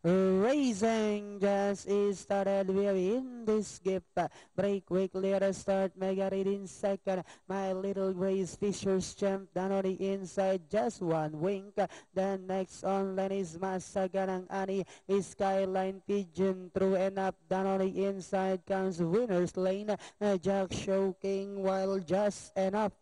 Racing just is started. We are in this gift. Break quickly at the start. Mega Red in second. My Little Grace Fisher's Champ down on the inside. Just one wink. Then next on line is Masaganang Ani. Skyline Pigeon through and up. Down on the inside comes Winner's Lane. Jack Show King while just enough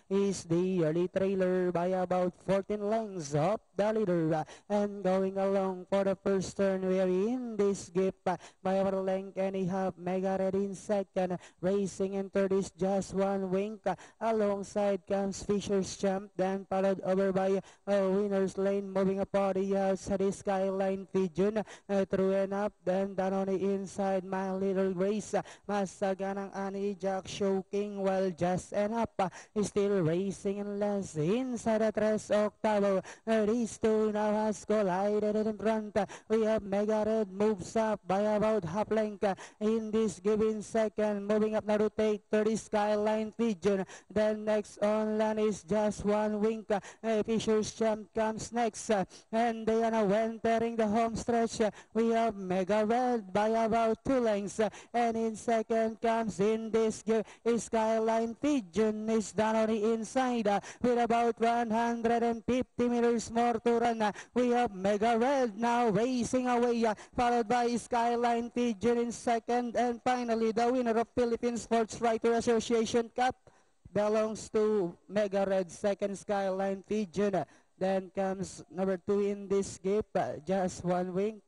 is the early trailer by about 14 lengths of the leader. And going along for the first turn, we are in this gift by our length and a half. Mega Red in second. Racing in third is just one wink. Alongside comes Fisher's Champ, then followed over by Winner's Lane, moving upon the outside is Skyline Pigeon through and up, then down on the inside My Little Grace. Masaganang Ani, Jack Show King, while just and up still racing in less inside the tres octavo. These two now has collided in front. We have Mega Red moves up by about half length in this given second, moving up now to take 30 Skyline Pigeon. Then next on line is just one wink. Fisher's Champ comes next, and they are now entering the home stretch. We have Mega Red by about 2 lengths, and in second comes in this Skyline Pigeon is down on the inside with about 150 meters more to run. We have Mega Red now racing away, followed by Skyline Pigeon in second, and finally the winner of Philippine Sports Writer Association Cup belongs to Mega Red, second Skyline Pigeon. Then comes number 2 in this game, just one wink.